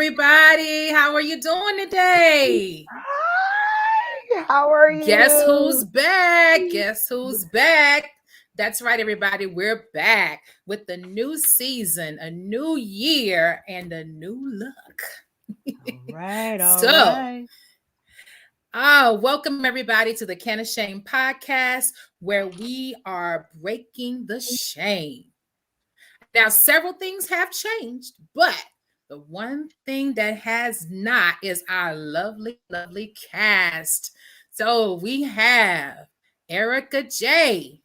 everybody. How are you doing today? Hi, how are you? Guess who's back? Guess who's back? That's right, everybody. We're back with the new season, a new year, and a new look. All right, all So, right. welcome everybody to the CannaShame Podcast, where we are breaking the shame. Now, several things have changed, but the one thing that has not is our lovely, lovely cast. So we have Erica J.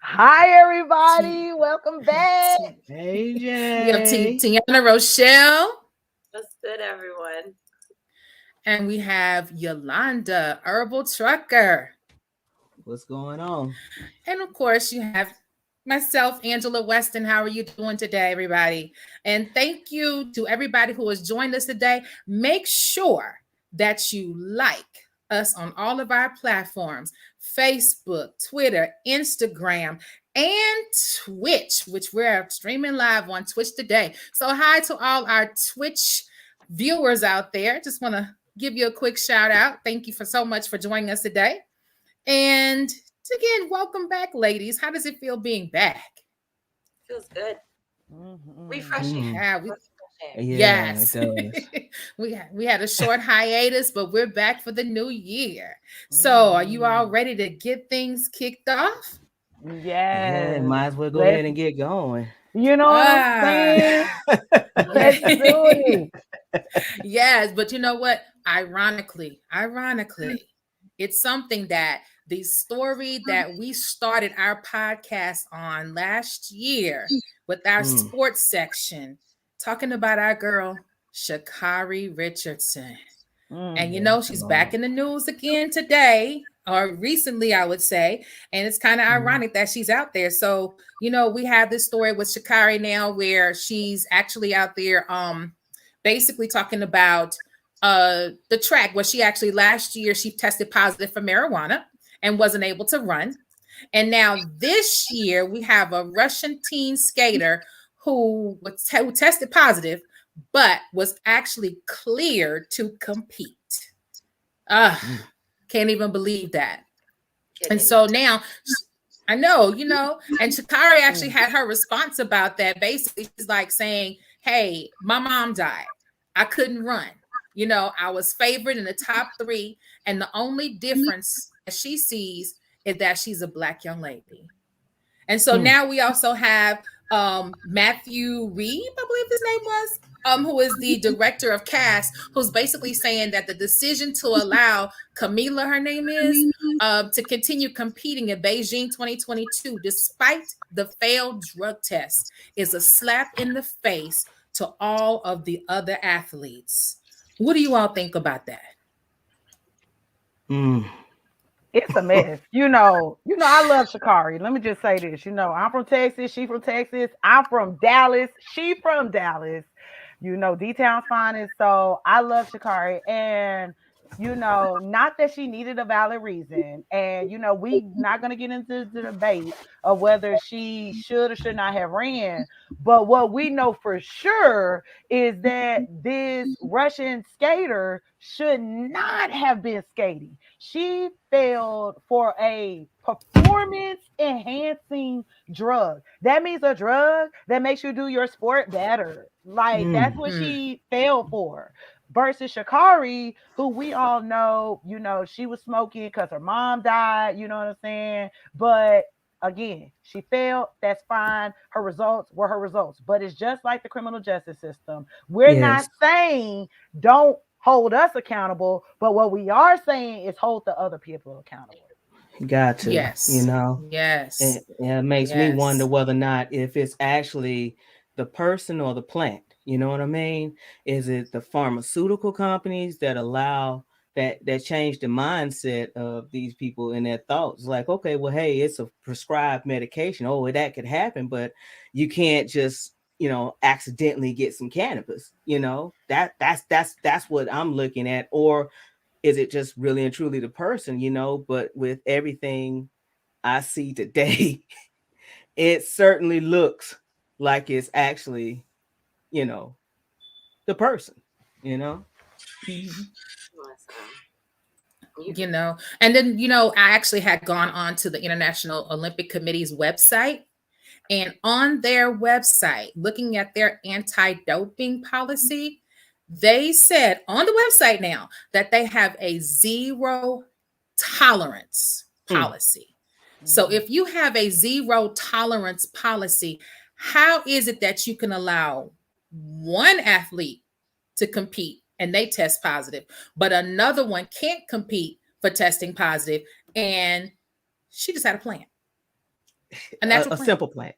Hi, T- everybody. Welcome back. Hey we have Jay, Tiana Rochelle. What's good, everyone? And we have Yolanda, Herbal Trucker. what's going on? And of course, you have myself, Angela Weston. How are you doing today, everybody? And thank you to everybody who has joined us today. Make sure that you like us on all of our platforms: Facebook, Twitter, Instagram, and Twitch, which we're streaming live on Twitch today. So, hi to all our Twitch viewers out there. Just want to give you a quick shout out. Thank you for so much for joining us today. And again, welcome back, ladies. How does it feel being back? Feels good. Mhm. Refreshing. Yeah, It yes. does. we had a short hiatus, but we're back for the new year. So, are you all ready to get things kicked off? Yeah, Yes. might as well go Let's- ahead and get going. You know what I'm saying? Let's do it. Yes, but you know what? Ironically, it's something that the story that we started our podcast on last year with our sports section, talking about our girl, Sha'Carri Richardson. And you know, she's back in the news again today, or recently, I would say. And it's kind of ironic that she's out there. So, you know, we have this story with Sha'Carri now where she's actually out there basically talking about the track where she actually last year she tested positive for marijuana and wasn't able to run. And now this year we have a Russian teen skater who tested positive but was actually cleared to compete. Can't even believe that. And so now I know, you know, and Sha'Carri actually had her response about that. Basically, she's like saying, hey, my mom died. I couldn't run. You know, I was favored in the top 3. And the only difference that she sees is that she's a Black young lady. And so now we also have Matthew Reed, I believe his name was, who is the director of cast, who's basically saying that the decision to allow Camila, her name is, to continue competing in Beijing 2022, despite the failed drug test, is a slap in the face to all of the other athletes. What do you all think about that? It's a mess. I love Sha'Carri. Let me just say this. You know, I'm from Texas. She from Texas. I'm from Dallas. She from Dallas. You know, D-Town's finest. So I love Sha'Carri. And, you know, not that she needed a valid reason. And, you know, we not going to get into the debate of whether she should or should not have ran. But what we know for sure is that this Russian skater should not have been skating. She failed for a performance enhancing drug. That means a drug that makes you do your sport better. Like that's what she failed for. Versus Sha'Carri, who we all know, you know, she was smoking because her mom died, you know what I'm saying? But again, she failed. That's fine. Her results were her results. But it's just like the criminal justice system. We're not saying don't hold us accountable, but what we are saying is hold the other people accountable. Got to, Yes. you know. Yes. And it makes me wonder whether or not if it's actually the person or the plant. You know what I mean? Is it the pharmaceutical companies that allow that change the mindset of these people in their thoughts? Like, okay, well, hey, it's a prescribed medication. Oh, that could happen, but you can't just, you know, accidentally get some cannabis. You know, that's what I'm looking at. Or is it just really and truly the person? You know, but with everything I see today, it certainly looks like it's actually, you know, the person, you know. You know, and then, you know, I actually had gone on to the International Olympic Committee's website, and on their website, looking at their anti-doping policy, they said on the website now that they have a zero tolerance policy. So if you have a zero tolerance policy, how is it that you can allow one athlete to compete and they test positive, but another one can't compete for testing positive, and she just had a plant, a simple plant,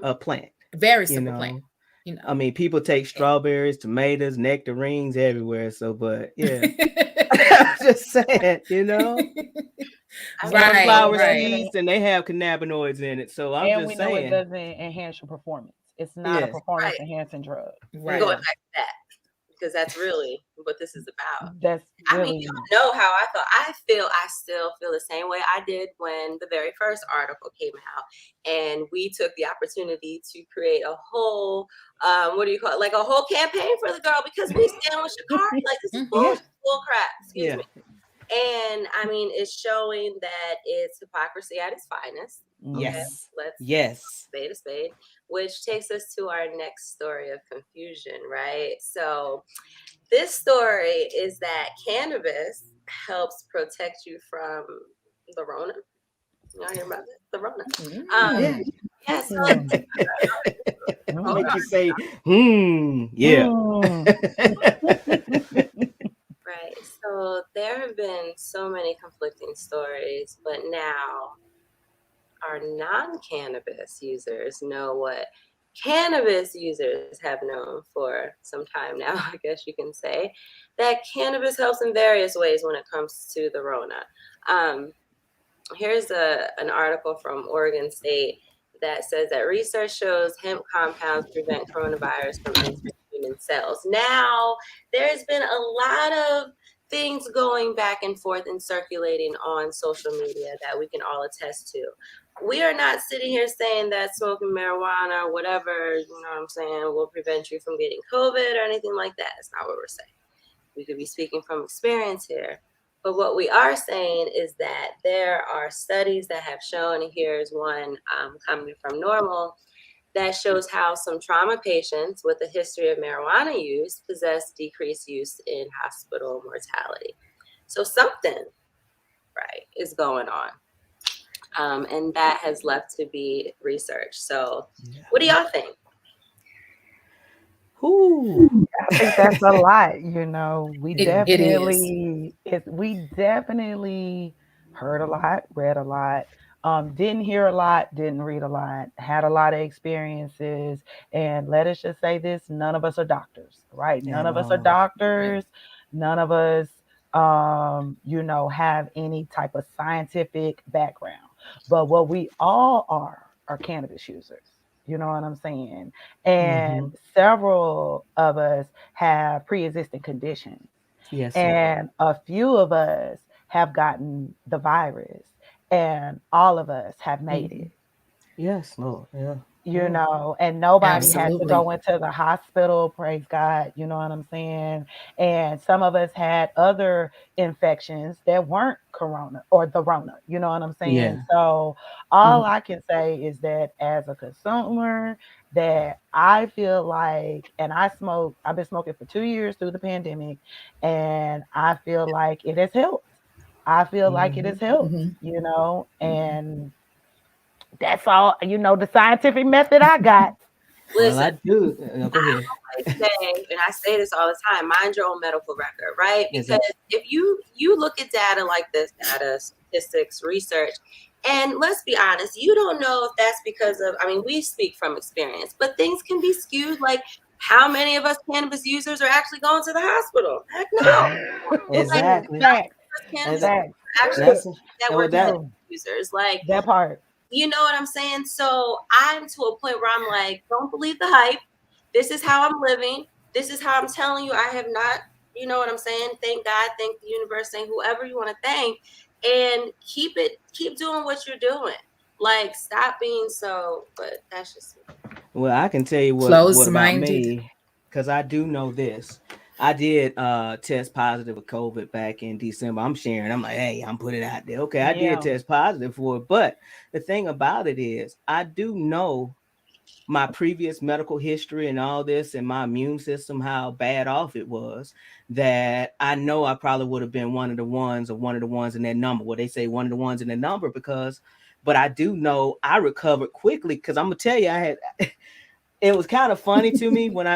a plant, very simple plant. You know, I mean, people take strawberries, tomatoes, nectarines everywhere. So, but yeah, I'm just saying, you know, sunflower seeds, and they have cannabinoids in it. So I'm just saying, it doesn't enhance your performance. It's not a performance enhancing drug. Right. Going back to that, because that's really what this is about. I mean, you know how I felt. I still feel the same way I did when the very first article came out, and we took the opportunity to create a whole, what do you call it? Like a whole campaign for the girl, because we stand with Shakari. Like, this is bull crap. Excuse me. And I mean, it's showing that it's hypocrisy at its finest. Yes. Let's spade a spade, which takes us to our next story of confusion, right? So this story is that cannabis helps protect you from the Rona. Y'all hear about it? The Rona. Yes. Make you say, yeah. Right. So there have been so many conflicting stories, but now our non-cannabis users know what cannabis users have known for some time now, I guess you can say, that cannabis helps in various ways when it comes to the Rona. Here's an article from Oregon State that says that research shows hemp compounds prevent coronavirus from entering human cells. Now, there's been a lot of things going back and forth and circulating on social media that we can all attest to. We are not sitting here saying that smoking marijuana or whatever, you know what I'm saying, will prevent you from getting COVID or anything like that. That's not what we're saying. We could be speaking from experience here. But what we are saying is that there are studies that have shown, and here's one coming from Normal, that shows how some trauma patients with a history of marijuana use possess decreased use in hospital mortality. So something, right, is going on. And that has left to be researched. So what do y'all think? I think that's a lot, you know. We definitely heard a lot, read a lot, didn't hear a lot, didn't read a lot, had a lot of experiences. And let us just say this, none of us are doctors, right? None of us are doctors. None of us you know, have any type of scientific background. But what we all are cannabis users. You know what I'm saying? And several of us have pre-existing conditions. Yes. And a few of us have gotten the virus, and all of us have made it. Yes, Lord. Yeah. You know, and nobody had to go into the hospital, praise God, you know what I'm saying? And some of us had other infections that weren't corona or the Rona, you know what I'm saying? Yeah. So all I can say is that as a consumer, that I feel like, and I've been smoking for 2 years through the pandemic, and I feel like it has helped. You know, and that's all, you know, the scientific method I got. Listen, I do. No, go ahead. I say this all the time, mind your own medical record, right? Because if you look at data like this, data, statistics, research, and let's be honest, you don't know if that's because of, I mean, we speak from experience, but things can be skewed. Like, how many of us cannabis users are actually going to the hospital? Heck no. Exactly. Users, like that part. You know what I'm saying? So I'm to a point where I'm like, don't believe the hype. This is how I'm living. This is how I'm telling you. I have not, you know what I'm saying? Thank God, thank the universe, thank whoever you want to thank, and keep doing what you're doing. Like, stop being so, but that's just me. Well, I can tell you what about me. because I do know this. I did test positive with COVID back in December. I'm sharing. I'm like, hey, I'm putting it out there. Okay, I did test positive for it. But the thing about it is, I do know my previous medical history and all this and my immune system, how bad off it was, that I know I probably would have been one of the ones in that number. Well, they say one of the ones in the number but I do know I recovered quickly because I'm gonna tell you, it was kind of funny to me when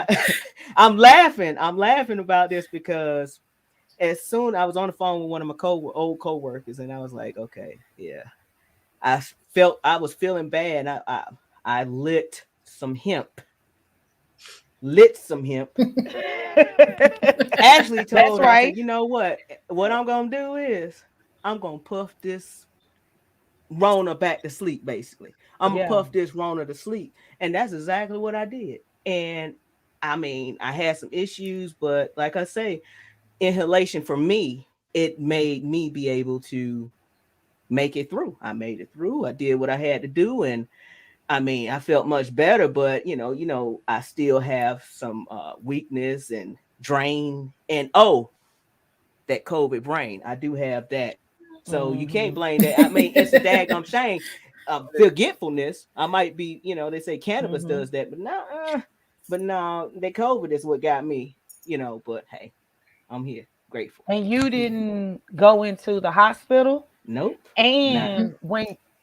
I'm laughing about this because as soon I was on the phone with one of my old co-workers and I was like, okay, yeah, I was feeling bad. I lit some hemp. Actually told her, I said, you know what I'm gonna do is I'm gonna puff this Rona back to sleep. Basically, I'm gonna puff this Rona to sleep, and that's exactly what I did. And I mean, I had some issues, but like I say, inhalation for me, it made me be able to make it through. I made it through. I did what I had to do, and I mean, I felt much better, but I still have some weakness and drain, and that COVID brain. I do have that, so you can't blame that. I mean, it's a daggum shame. Forgetfulness. I might be, they say cannabis does that, but no, that COVID is what got me. But hey, I'm here, grateful. And you didn't go into the hospital? Nope. And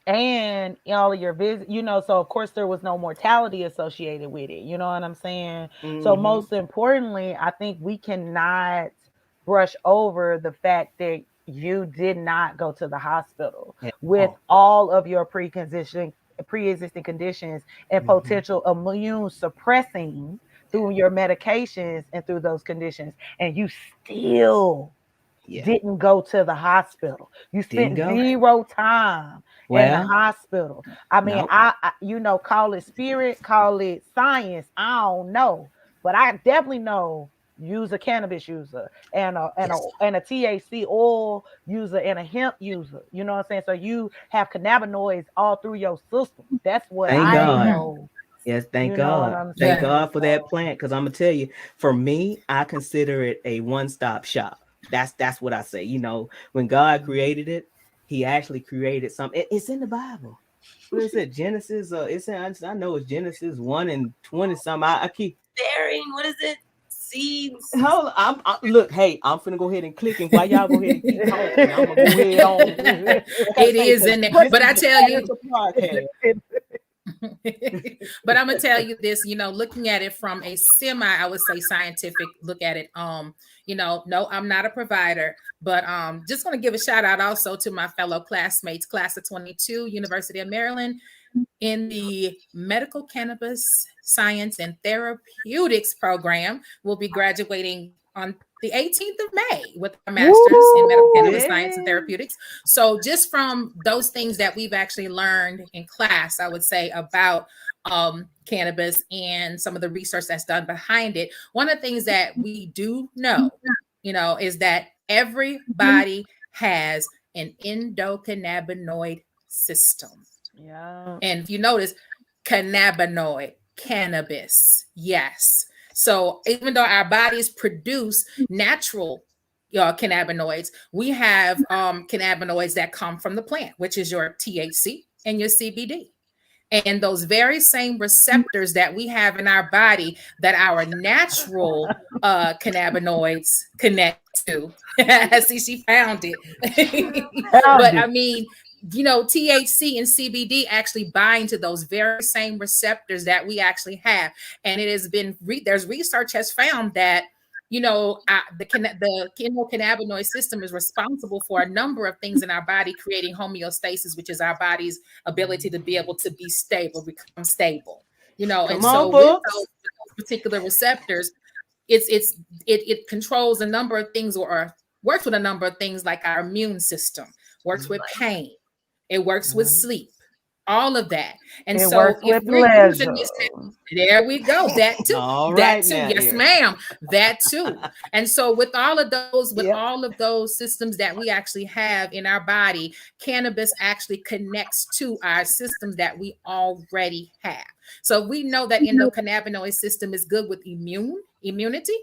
and all of your visits, so of course there was no mortality associated with it. You know what I'm saying? So most importantly, I think we cannot brush over the fact that you did not go to the hospital with all of your pre-existing conditions and potential immune suppressing through your medications and through those conditions, and you still didn't go to the hospital. You spent 0 time in the hospital. I mean, I call it spirit, call it science, I don't know, but I definitely know use a cannabis user and a THC oil user and a hemp user. You know what I'm saying? So you have cannabinoids all through your system. That's what know. Yes, thank God. Thank God for that plant, because I'm gonna tell you, for me, I consider it a one-stop shop. That's what I say. When God created it, He actually created something. It's in the Bible. What is it? Genesis. I know it's Genesis 1:20 something. I keep bearing. What is it? Seeds. Hold on. Look, hey, I'm finna go ahead and click, and while y'all go ahead and keep talking, I'm gonna go ahead on. It is in there, but I tell you. But I'm gonna tell you this, looking at it from a I would say scientific look at it. No, I'm not a provider, but just gonna give a shout out also to my fellow classmates, class of 22, University of Maryland, in the medical cannabis science and therapeutics program. Will be graduating on the 18th of May with a master's in medical cannabis science and therapeutics. So just from those things that we've actually learned in class, I would say about cannabis and some of the research that's done behind it. One of the things that we do know, is that everybody has an endocannabinoid system. Yeah. And if you notice, cannabinoid, cannabis, yes. So even though our bodies produce natural cannabinoids, we have cannabinoids that come from the plant, which is your THC and your CBD. And those very same receptors that we have in our body that our natural cannabinoids connect to. See, she found it. But I mean, THC and CBD actually bind to those very same receptors that we actually have. And it has been, there's research has found that, the endocannabinoid system is responsible for a number of things in our body, creating homeostasis, which is our body's ability to be able to be stable, become stable, with those particular receptors, it controls a number of things or works with a number of things like our immune system, works with pain. It works with sleep, all of that. And it so if we're using this, there we go. That too. All that right too. now, Yes, ma'am. That too. And so with all of those, systems that we actually have in our body, cannabis actually connects to our systems that we already have. So we know that endocannabinoid system is good with immune. immunity,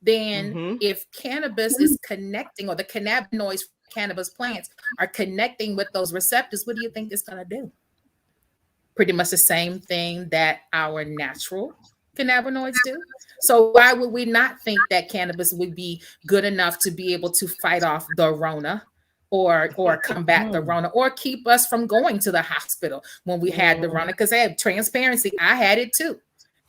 then Mm-hmm. if cannabis is connecting, or the cannabinoids from cannabis plants are connecting with those receptors, what do you think it's going to do? Pretty much the same thing that our natural cannabinoids do. So why would we not think that cannabis would be good enough to be able to fight off the Rona, or combat the Rona, or keep us from going to the hospital when we had the Rona? Because I have transparency, I had it too,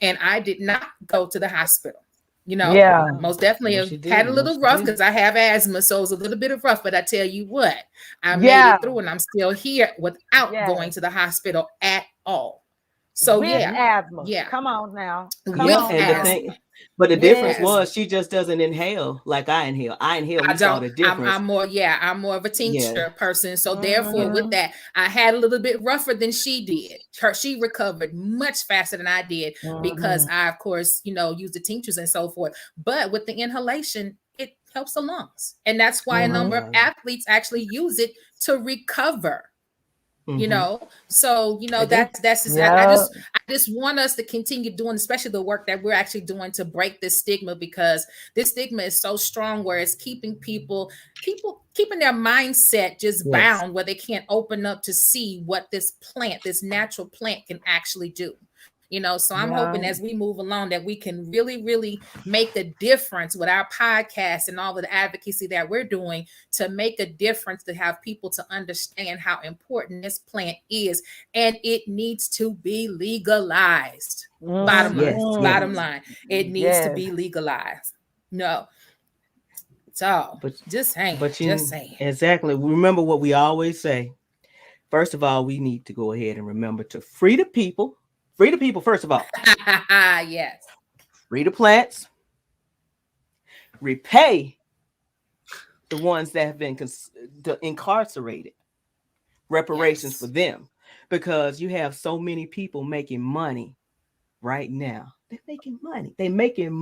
and I did not go to the hospital. You know, Yeah. most definitely had a little rough because I have asthma, so it was a little bit of rough. But I tell you what, I made it through, and I'm still here without going to the hospital at all. So with asthma. Yeah. Come on now. Come on. And the difference was she just doesn't inhale like I inhale. We saw the difference. I'm more of a tincture person. So therefore, with that, I had a little bit rougher than she did. She recovered much faster than I did because I, of course, used the tinctures and so forth. But with the inhalation, it helps the lungs, and that's why a number of athletes actually use it to recover. So that's just I just want us to continue doing, especially the work that we're actually doing to break this stigma, because this stigma is so strong where it's keeping people keeping their mindset just bound, where they can't open up to see what this natural plant can actually do. So I'm hoping as we move along that we can really, really make a difference with our podcast and all of the advocacy that we're doing to make a difference, to have people to understand how important this plant is, and it needs to be legalized. Bottom line, it needs to be legalized. No. So, just saying. Exactly. Remember what we always say. First of all, we need to go ahead and remember to free the people. Free the people, first of all. Yes. Free the plants. Repay the ones that have been incarcerated. Reparations for them. Because you have so many people making money right now. They're making money. They're making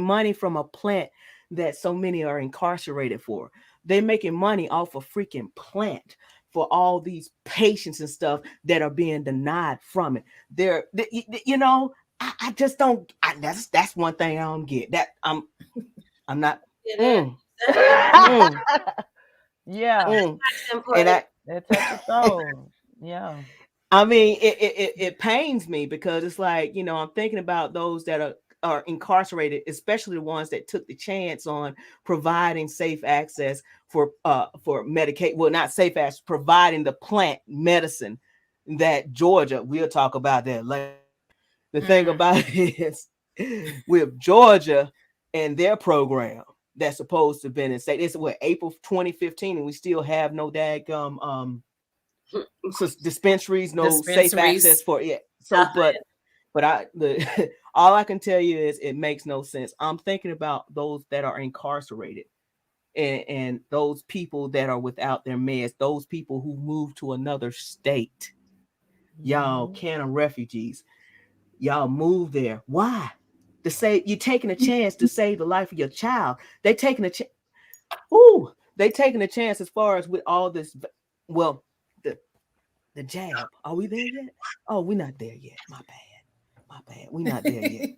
money from a plant that so many are incarcerated for. They're making money off a freaking plant for all these patients and stuff that are being denied from it. I just don't. That's one thing I don't get. That I'm not. Yeah. And that touches soul. Yeah. I mean, it pains me because it's like, I'm thinking about those that are incarcerated, especially the ones that took the chance on providing safe access for Medicaid. Well, not safe access, providing the plant medicine that Georgia, we'll talk about that later. The thing about it is with Georgia and their program that's supposed to have been in state, it's April 2015, and we still have no daggum dispensaries, safe access for it. So, but all I can tell you is it makes no sense. I'm thinking about those that are incarcerated and those people that are without their meds, those people who moved to another state. Y'all, Canna refugees, y'all move there. Why? To say you're taking a chance to save the life of your child. They taking a chance. They taking a chance as far as with all this. Well, the jab. Are we there yet? Oh, we're not there yet. My bad. We're not there yet.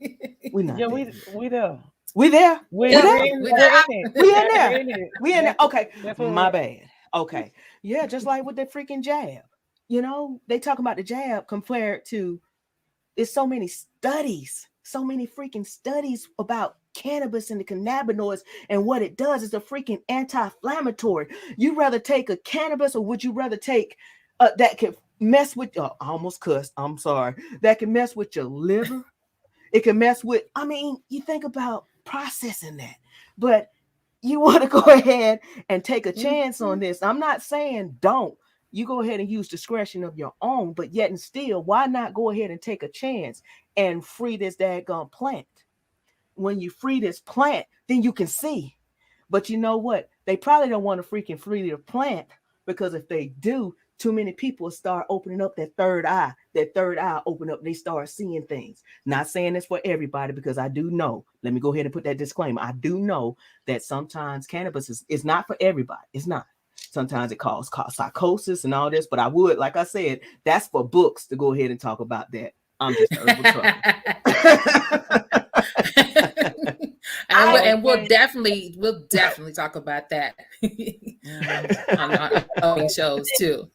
We're not. Yeah, there. We there. We there. We in there. We in there. Okay. My bad. Okay. Yeah, just like with the freaking jab. They talk about the jab compared to. There's so many freaking studies about cannabis and the cannabinoids and what it does. Is a freaking anti-inflammatory. You rather take a cannabis, or would you rather take that can mess with I almost cussed. I'm sorry. That can mess with your liver. It can mess with, you think about processing that, but you want to go ahead and take a chance on this. I'm not saying don't. You go ahead and use discretion of your own, but yet and still, why not go ahead and take a chance and free this daggone plant? When you free this plant, then you can see. But you know what? They probably don't want to freaking free the plant, because if they do, too many people start opening up that third eye. That third eye open up, they start seeing things. Not saying this for everybody, because I do know, let me go ahead and put that disclaimer. I do know that sometimes cannabis is not for everybody. It's not. Sometimes it causes psychosis and all this, but I would, like I said, that's for books to go ahead and talk about that. I'm just a herbal And we'll definitely talk about that on shows too.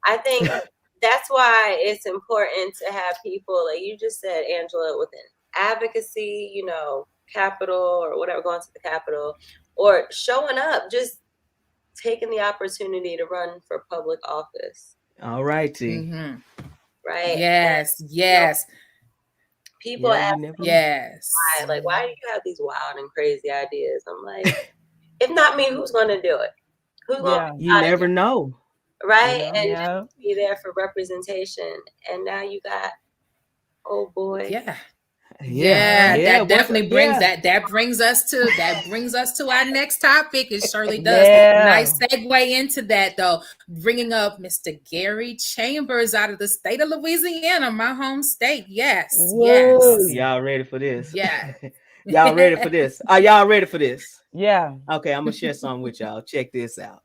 I think that's why it's important to have people, like you just said, Angela, with an advocacy, you know, Capitol or whatever, going to the Capitol, or showing up, just taking the opportunity to run for public office. All right, T. Mm-hmm. Right? Yes. You know, people ask me, why do you have these wild and crazy ideas? I'm like, if not me, who's going to do it? Who's going to You never know. Right? And just be there for representation. And now you got, oh boy. That definitely brings that brings us to our next topic. It surely does. Nice segue into that though, bringing up Mr. Gary Chambers out of the state of Louisiana, my home state. Yes. Y'all ready for this? Yeah. Y'all ready for this? Are y'all ready for this? Yeah. Okay, I'm gonna share something with y'all. Check this out.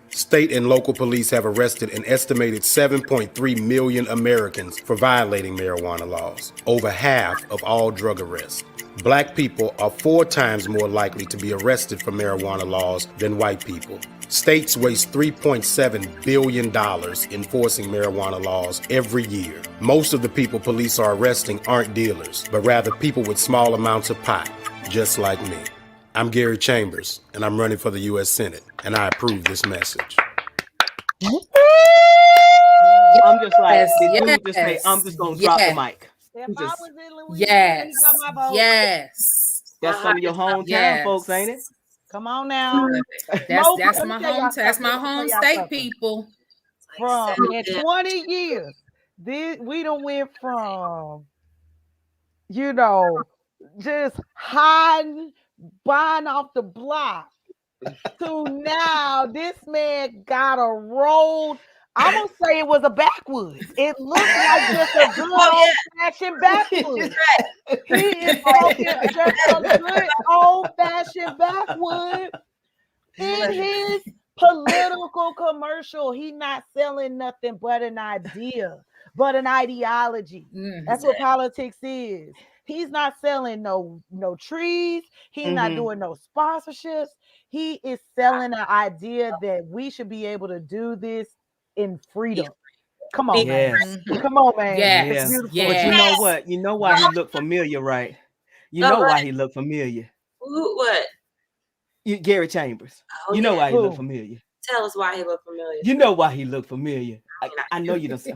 State and local police have arrested an estimated 7.3 million Americans for violating marijuana laws, over half of all drug arrests. Black people are 4 times more likely to be arrested for marijuana laws than white people. States waste $3.7 billion enforcing marijuana laws every year. Most of the people police are arresting aren't dealers, but rather people with small amounts of pot, just like me. I'm Gary Chambers, and I'm running for the U.S. Senate, and I approve this message. I'm just like, I'm just going to drop the mic. If I was in Louisiana, he got my vote. That's some of your hometown folks, ain't it? Come on now. That's my home state, people. From in 20 years, we done went from, you know, just hiding, buying off the block to now this man got a road. I'm gonna say it was a backwoods. It looked like just a good old-fashioned backwoods. He is talking just a good old-fashioned backwoods in his political commercial. He not selling nothing but an idea, but an ideology. That's what politics is. He's not selling no trees. He's not doing no sponsorships. He is selling an idea that we should be able to do this in freedom. Come on, man. Come on, man. Yes. But you know what? You know why he looked familiar, right? You know why he looked familiar. What? Gary Chambers. You know why he looked familiar. Tell us why he looked familiar. You know why he looked familiar. I know you don't say.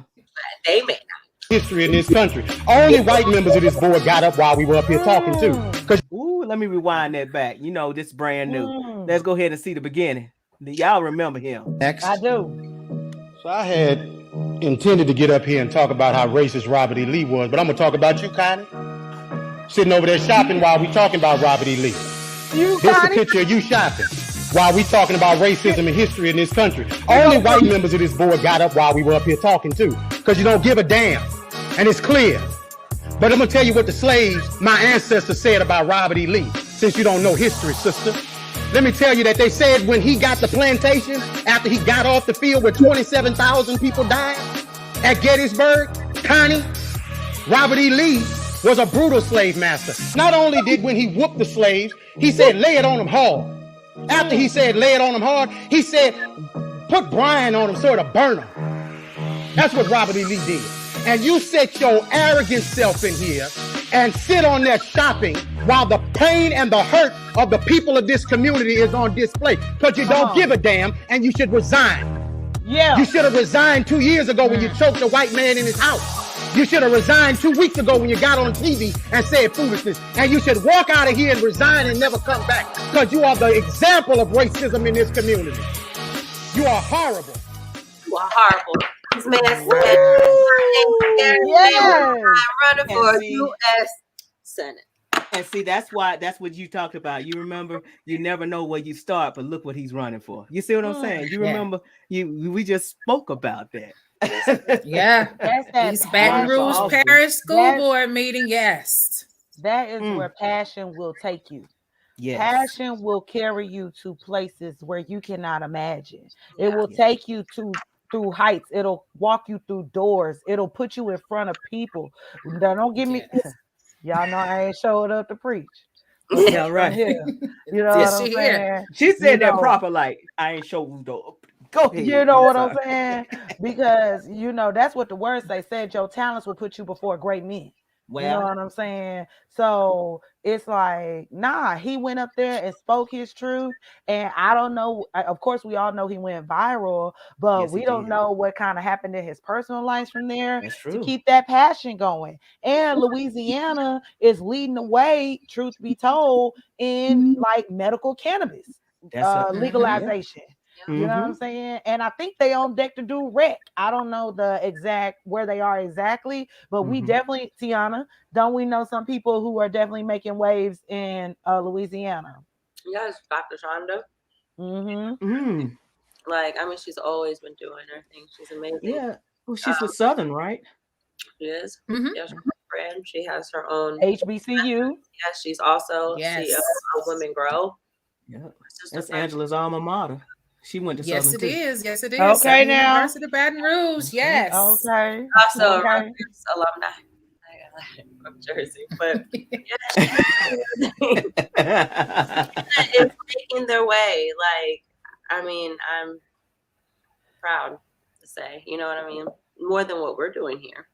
They may not. History in this country. Only white members of this board got up while we were up here talking too. Let me rewind that back. You know, this is brand new. Let's go ahead and see the beginning. Y'all remember him? Next. I do. So I had intended to get up here and talk about how racist Robert E. Lee was, but I'm gonna talk about you, Connie. Sitting over there shopping while we talking about Robert E. Lee. Here's a picture of you shopping while we talking about racism and history in this country. Only white members of this board got up while we were up here talking too, because you don't give a damn, and it's clear. But I'm gonna tell you what the slaves, my ancestors, said about Robert E. Lee, since you don't know history, sister. Let me tell you that they said when he got the plantation, after he got off the field where 27,000 people died at Gettysburg, Connie, Robert E. Lee was a brutal slave master. Not only did when he whooped the slaves, he said, lay it on them hard. After he said, lay it on them hard, he said, put brine on them so it'll burn them. That's what Robert E. Lee did. And you set your arrogant self in here and sit on there shopping while the pain and the hurt of the people of this community is on display, because you don't give a damn and you should resign. Yeah. You should have resigned 2 years ago when you choked a white man in his house. You should have resigned 2 weeks ago when you got on TV and said foolishness. And you should walk out of here and resign and never come back, because you are the example of racism in this community. You are horrible. You are horrible. This man said, I'm running for U.S. Senate. And see, that's what you talked about. You remember, you never know where you start, but look what he's running for. You see what I'm saying? You remember, we just spoke about that. Yeah. East Baton Rouge Parish School Board meeting. Yes. That is where passion will take you. Yes. Passion will carry you to places where you cannot imagine. It will take you through heights. It'll walk you through doors. It'll put you in front of people. Now, don't give me Y'all know I ain't showed up to preach. Yeah, right. Here. You know Yes, what I'm she saying? here. She said You that know. proper, like I ain't showed up. Go ahead. You know what I'm saying? Because that's what the words say. Said your talents will put you before great men. Well, You know what I'm saying? So it's like, nah, he went up there and spoke his truth. And I don't know. Of course, we all know he went viral, but yes, we he don't did. know what kind of happened in his personal life from there That's to true. keep that passion going. And Louisiana is leading the way, truth be told, in like medical cannabis That's legalization. You know what I'm Mhm. saying? And I think they on deck to do rec. I don't know the exact where they are exactly, but we Mhm. definitely, Tiana, don't we know some people who are definitely making waves in Louisiana? Yes, Dr. Shonda. Mm-hmm. Mm. Like, I mean, she's always been doing her thing. She's amazing. Yeah. Well, she's with Southern, right? She is. Mhm. Yeah, she's a friend. She has her own. HBCU. Yes, she's also Yes. CEO of Women Grow. Yeah. Sister That's friend. Angela's alma matter. She went to Yes, Southern it too. is. Yes, it is. Okay, Southern now. University of Baton Rouge. Yes. Okay. Also a Okay. Rutgers alumni. From Jersey, but it's making their way. Like, I mean, I'm proud to say, you know what I mean? More than what we're doing here.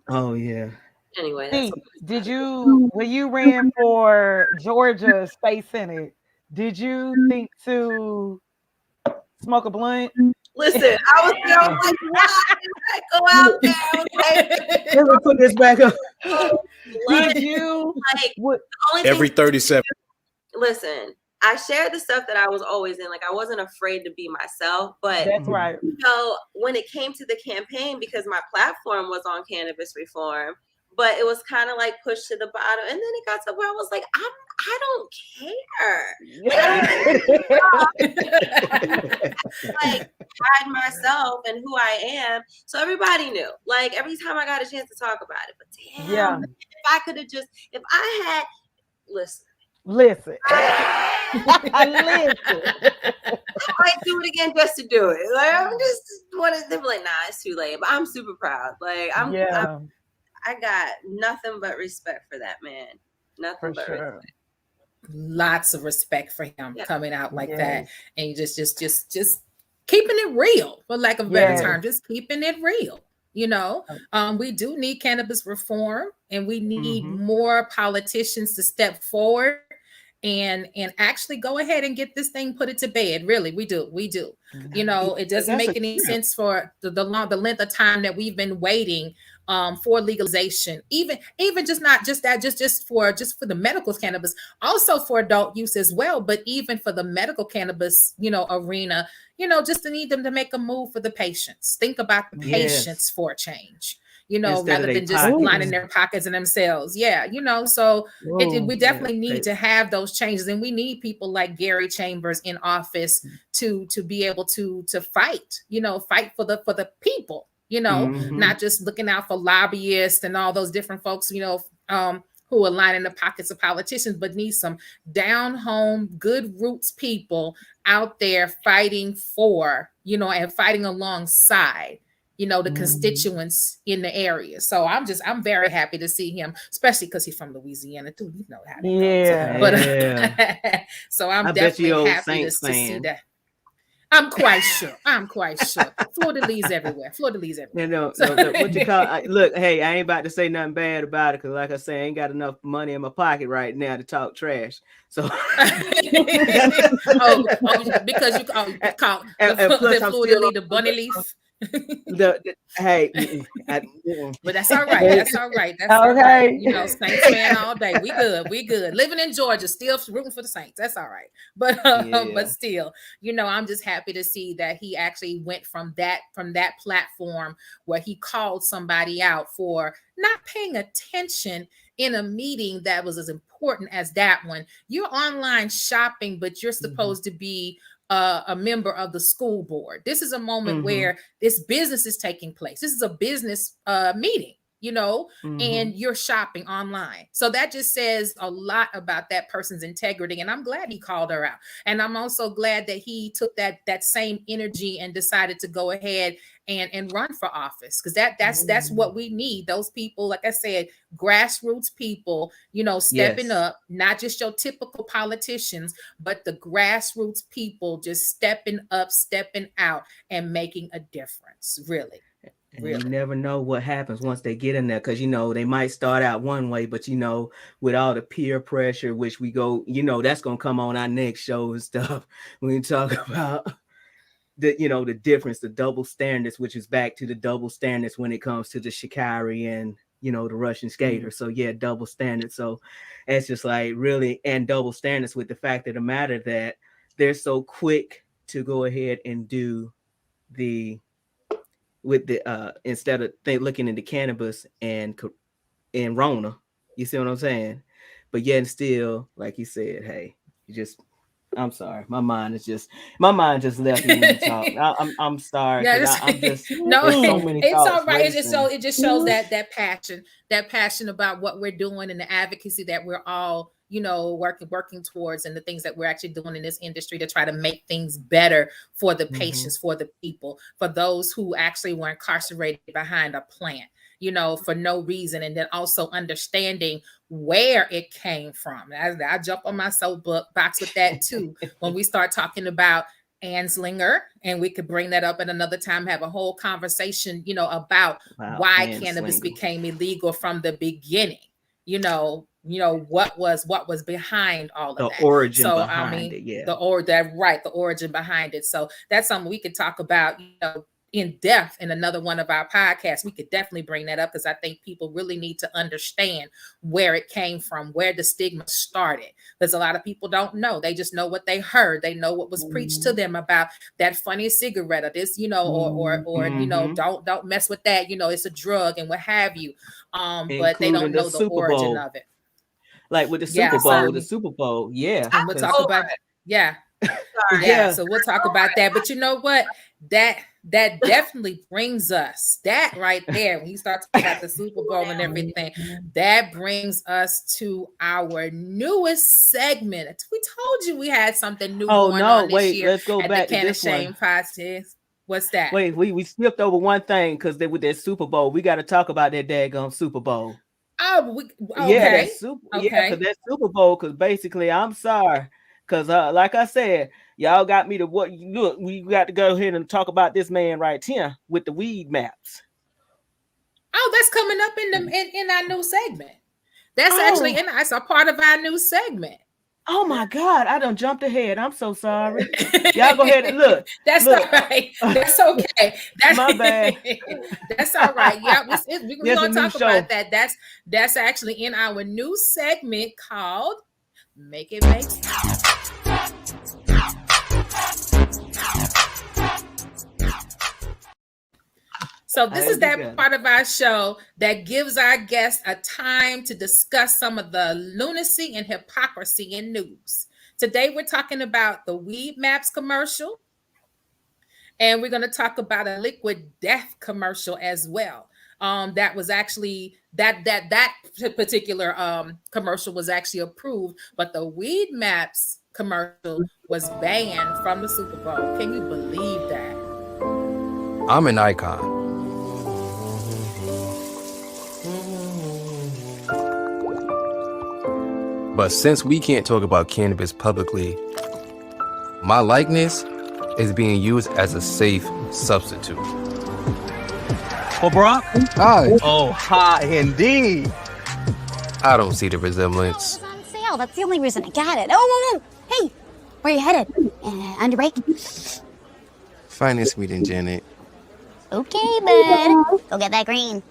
Oh yeah. Anyway, See, that's did you when you ran for Georgia State Senate, did you think to smoke a blunt? listen. I was like, why did I go out there? I was like, Let me put this back up. Did you like what? the only Every thing 37. listen, I shared the stuff that I was always in. Like, I wasn't afraid to be myself. But, That's right. when it came to the campaign, because my platform was on cannabis reform, but it was kind of like pushed to the bottom. And then it got to where I was like, I don't care. Like, hide myself and who I am. So everybody knew. Like, every time I got a chance to talk about it. But damn, if I could have if I had, listen. Listen. I might do it again just to do it. Like, I'm just they're like, nah, it's too late. But I'm super proud. Like, I got nothing but respect for that man. Nothing but respect. Lots of respect for him coming out like that, and just keeping it real, for lack of a better term, just keeping it real. We do need cannabis reform, and we need more politicians to step forward and actually go ahead and get this thing, put it to bed. Really, we do. It doesn't make any sense for the length of time that we've been waiting for legalization, even just not just that, just for the medical cannabis, also for adult use as well, but even for the medical cannabis arena, just to need them to make a move for the patients. Think about the patients for a change, rather than just lining their pockets and themselves. So we definitely need to have those changes, and we need people like Gary Chambers in office to be able to fight for the people, not just looking out for lobbyists and all those different folks, who are lining the pockets of politicians, but need some down home, good roots people out there fighting for, and fighting alongside, the constituents in the area. So I'm very happy to see him, especially because he's from Louisiana too. You know how that goes. But so I'm definitely happy to see that. I'm quite sure. Florida leaves everywhere. No, what you call? Look, hey, I ain't about to say nothing bad about it, because like I say, I ain't got enough money in my pocket right now to talk trash. So, because you call the Florida leave the bunny leaf. But that's all right. All right. Saints fan all day. We good. Living in Georgia, still rooting for the Saints. That's all right. But but still, I'm just happy to see that he actually went from that platform where he called somebody out for not paying attention in a meeting that was as important as that one. You're online shopping, but you're supposed to be a member of the school board. This is a moment where this business is taking place. This is a business meeting. and you're shopping online. So that just says a lot about that person's integrity. And I'm glad he called her out. And I'm also glad that he took that same energy and decided to go ahead and run for office, because that's what we need. Those people, like I said, grassroots people, stepping up, not just your typical politicians, but the grassroots people just stepping up, stepping out, and making a difference. Really. And you never know what happens once they get in there, because they might start out one way, but with all the peer pressure, which we go, that's gonna come on our next show and stuff. We talk about the difference, the double standards, which is back to the double standards when it comes to the shikari and the Russian skater. So double standards. So it's just like really, and double standards with the fact of the matter that they're so quick to go ahead and do instead of looking into cannabis and Rona, you see what I'm saying? But yet and still, like you said, hey, I'm sorry. My mind just left me when you talk. I'm sorry. It's all right. It just shows that passion about what we're doing and the advocacy that we're all, working towards, and the things that we're actually doing in this industry to try to make things better for the patients, for the people, for those who actually were incarcerated behind a plant, for no reason. And then also understanding where it came from. I jump on my soapbox with that too. When we start talking about Anslinger, and we could bring that up at another time, have a whole conversation, about why cannabis became illegal from the beginning. What was behind all of that. The origin behind it. The origin behind it. So that's something we could talk about, in depth in another one of our podcasts. We could definitely bring that up, because I think people really need to understand where it came from, where the stigma started. Because a lot of people don't know. They just know what they heard. They know what was preached to them about that funny cigarette or this, or don't mess with that. It's a drug and what have you. But they don't know the origin of it. Like with the Super Bowl, yeah. And we'll talk about so we'll talk about that. But you know what? That definitely brings us, that right there, when you start talking about the Super Bowl and everything, that brings us to our newest segment. We told you we had something new going on this year. Let's go back to this CannaShame Podcast. What's that? Wait, we skipped over one thing, because with that Super Bowl, we got to talk about that daggone Super Bowl. Oh, okay. Yeah, because that Super Bowl, because basically, I'm sorry, because like I said, y'all got me to look, we got to go ahead and talk about this man right here with the Weedmaps. Oh, that's coming up in our new segment. That's actually it's a part of our new segment. Oh my God, I done jumped ahead. I'm so sorry. Y'all go ahead and look. All right. That's okay. That's my bad. That's all right. Yeah, we're gonna talk about that. That's actually in our new segment called Make It Make Sense. So this is that part of our show that gives our guests a time to discuss some of the lunacy and hypocrisy in news. Today, we're talking about the Weedmaps commercial, and we're going to talk about a liquid death commercial as well. That was actually that particular commercial was actually approved, but the Weedmaps commercial was banned from the Super Bowl. Can you believe that? I'm an icon. But since we can't talk about cannabis publicly, my likeness is being used as a safe substitute. Oh, Brock? Hi. Oh, hi indeed. I don't see the resemblance. It was on sale. That's the only reason I got it. Oh, hey, where you headed? Under break? Finest meeting, Janet. Okay, bud. Go get that green.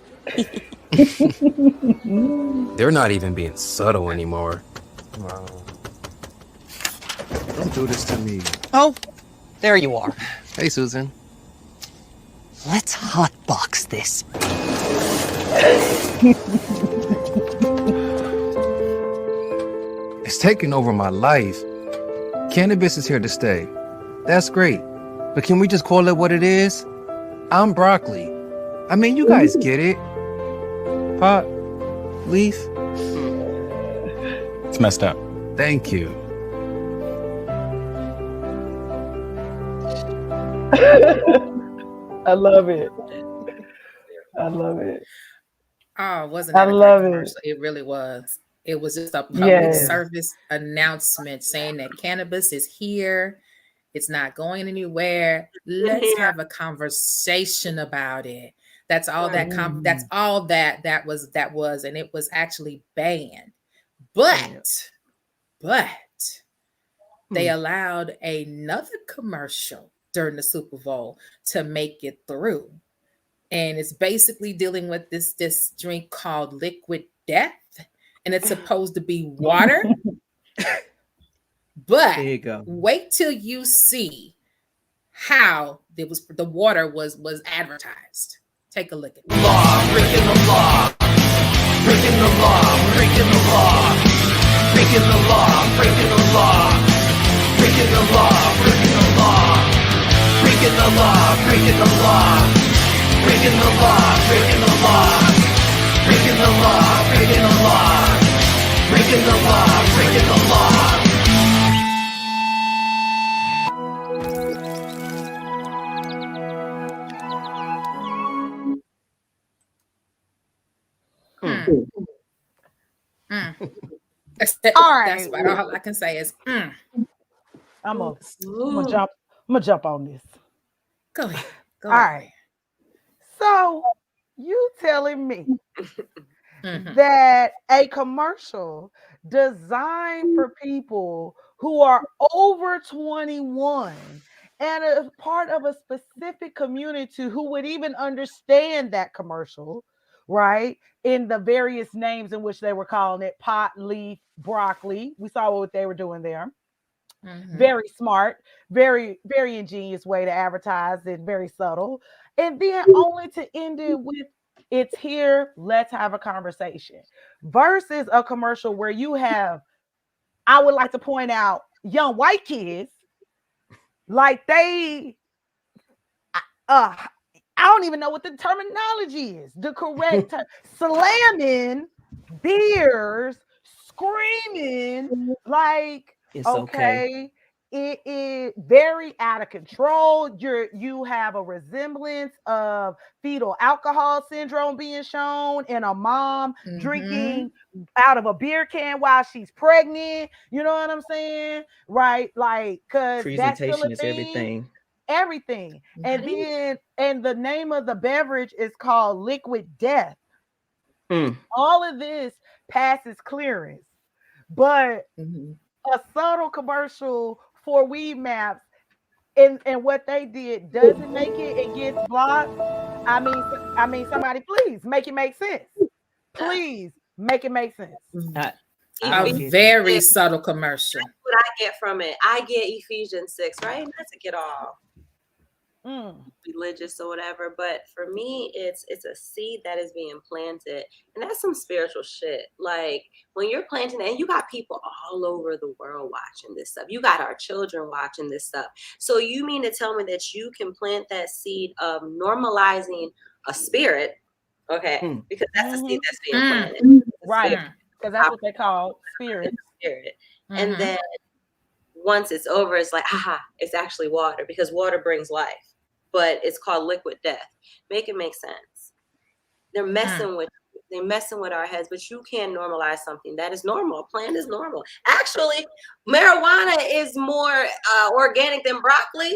They're not even being subtle anymore. Wow. Don't do this to me. Oh, there you are. Hey, Susan. Let's hotbox this. It's taking over my life. Cannabis is here to stay. That's great. But can we just call it what it is? I'm broccoli. I mean, you guys get it. pot, leaf. It's messed up. Thank you. I love it. I love it. Oh, wasn't that a great commercial? It really was. It was just a public service announcement saying that cannabis is here. It's not going anywhere. Let's have a conversation about it. That's all that that's all that was, and it was actually banned. But they allowed another commercial during the Super Bowl to make it through. And it's basically dealing with this drink called Liquid Death. And it's supposed to be water. But there you go. Wait till you see how the water was advertised. Take a look at this. Breaking the law, breaking the law, breaking the law, breaking the law, breaking the law, breaking the law, breaking the law, breaking the law, breaking the law, breaking the law, breaking the law, breaking the law, breaking the law, breaking the law, breaking the law. All right. That's what all I can say is I'm gonna jump on this. Go ahead. All right. So you telling me that a commercial designed for people who are over 21 and a part of a specific community who would even understand that commercial, right? In the various names in which they were calling it, pot, leaf, broccoli. We saw what they were doing there. Very smart, very, very ingenious way to advertise it, very subtle. And then only to end it with, it's here, let's have a conversation. Versus a commercial where you have, I would like to point out, young white kids, like they, I don't even know what the terminology is. The correct slamming beers, screaming, like, it's okay. It is very out of control. You have a resemblance of fetal alcohol syndrome being shown, and a mom drinking out of a beer can while she's pregnant. You know what I'm saying? Right? Like, because presentation is everything. Everything. And the name of the beverage is called Liquid Death. All of this passes clearance, but a subtle commercial for Weedmaps and what they did doesn't make it, it gets blocked. I mean, somebody please make it make sense. Please make it make sense. A very subtle commercial. That's what I get from it. I get Ephesians 6, right? Not to get all religious or whatever, but for me, it's a seed that is being planted, and that's some spiritual shit. Like when you're planting it, and you got people all over the world watching this stuff. You got our children watching this stuff. So you mean to tell me that you can plant that seed of normalizing a spirit? Okay, because that's a seed that's being planted, right? Because that's what they call spirit. And then once it's over, it's like, it's actually water, because water brings life. But it's called liquid death. Make it make sense. They're messing with our heads, but you can't normalize something that is normal. A plant is normal. Actually, marijuana is more organic than broccoli.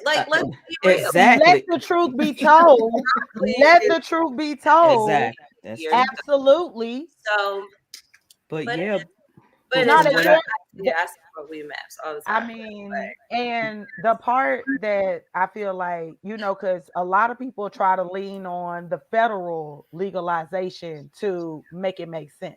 Like, let's be real. Exactly. Let the truth be told. Let the truth be told. Exactly. Absolutely. So, but not I support Weedmaps all the time. I mean, and the part that I feel like, because a lot of people try to lean on the federal legalization to make it make sense.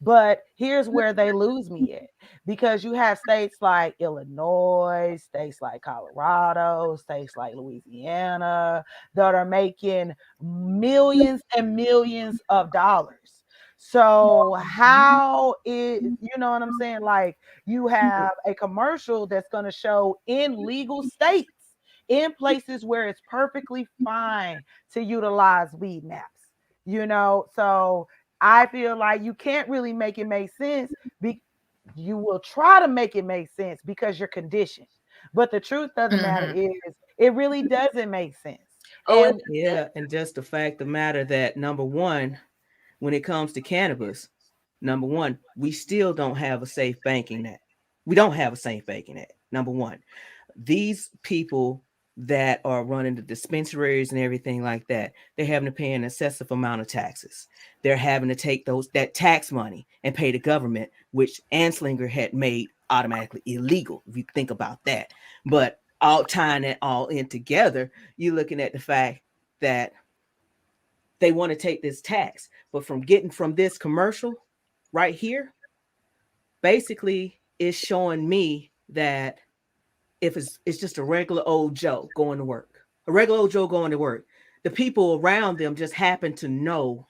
But here's where they lose me at, because you have states like Illinois, states like Colorado, states like Louisiana that are making millions and millions of dollars. So how is, you know what I'm saying? Like, you have a commercial that's going to show in legal states, in places where it's perfectly fine to utilize Weedmaps. you know. So I feel like you can't really make it make sense. You will try to make it make sense because you're conditioned. But the truth of the matter is, it really doesn't make sense. And yeah, and just the fact of the matter that number one, when it comes to cannabis, number one, we still don't have a safe banking net. We don't have a safe banking net. Number one, these people that are running the dispensaries and everything like that, they're having to pay an excessive amount of taxes. They're having to take that tax money and pay the government, which Anslinger had made automatically illegal, if you think about that. But all tying it all in together, you're looking at the fact that they want to take this tax, but from this commercial right here, basically it's showing me that if it's just a regular old Joe going to work, the people around them just happen to know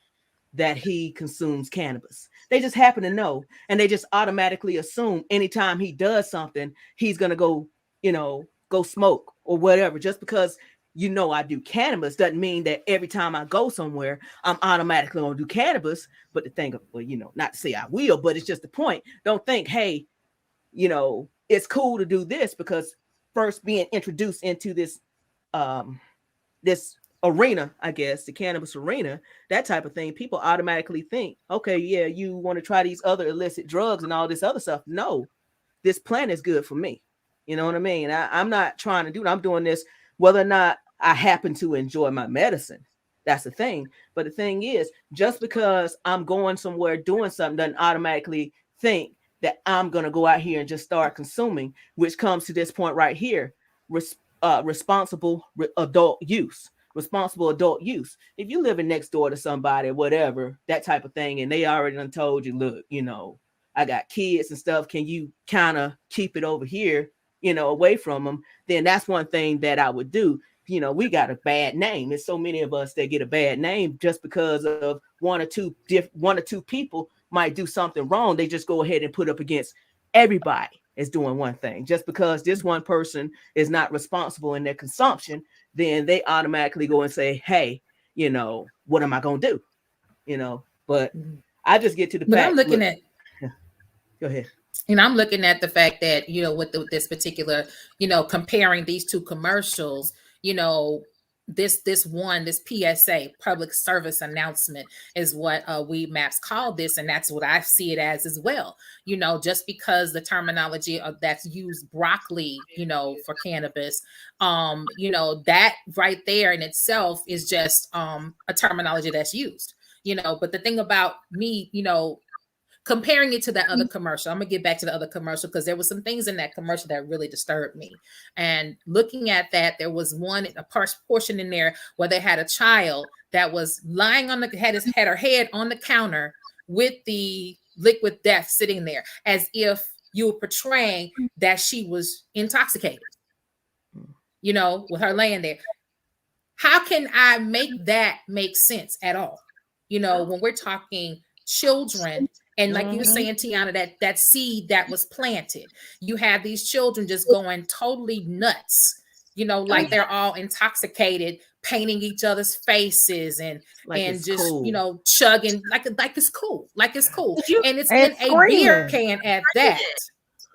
that he consumes cannabis. They just happen to know, and they just automatically assume anytime he does something, he's going to go smoke or whatever. Just because I do cannabis doesn't mean that every time I go somewhere, I'm automatically going to do cannabis. But the thing, not to say I will, but it's just the point. Don't think, hey, it's cool to do this because first being introduced into this arena, I guess, the cannabis arena, that type of thing, people automatically think, okay, yeah, you want to try these other illicit drugs and all this other stuff. No, this plant is good for me. You know what I mean? I'm not trying to do it. I'm doing this whether or not I happen to enjoy my medicine. That's the thing. But the thing is, just because I'm going somewhere doing something doesn't automatically think that I'm going to go out here and just start consuming, which comes to this point right here, responsible adult use. Responsible adult use. If you're living next door to somebody or whatever, that type of thing, and they already done told you, look, I got kids and stuff, can you kind of keep it over here, away from them, then that's one thing that I would do. We got a bad name. There's so many of us that get a bad name just because of one or two people might do something wrong. They just go ahead and put up against everybody is doing one thing. Just because this one person is not responsible in their consumption, then they automatically go and say, hey, what am I going to do? But I just get to the fact. I'm looking at. Go ahead. And I'm looking at the fact that, with this particular, comparing these two commercials, this PSA, public service announcement, is what Weedmaps called this. And that's what I see it as well. Just because the terminology that's used broccoli, for cannabis, that right there in itself is just a terminology that's used, but the thing about me, comparing it to that other commercial, I'm gonna get back to the other commercial because there was some things in that commercial that really disturbed me. And looking at that, there was a portion in there where they had a child that was lying had her head on the counter with the liquid death sitting there, as if you were portraying that she was intoxicated, with her laying there. How can I make that make sense at all? When we're talking children. And like you were saying, Tiana, that seed that was planted, you have these children just going totally nuts, like they're all intoxicated, painting each other's faces and just, cool. Chugging like it's cool. And it's in a beer can at that.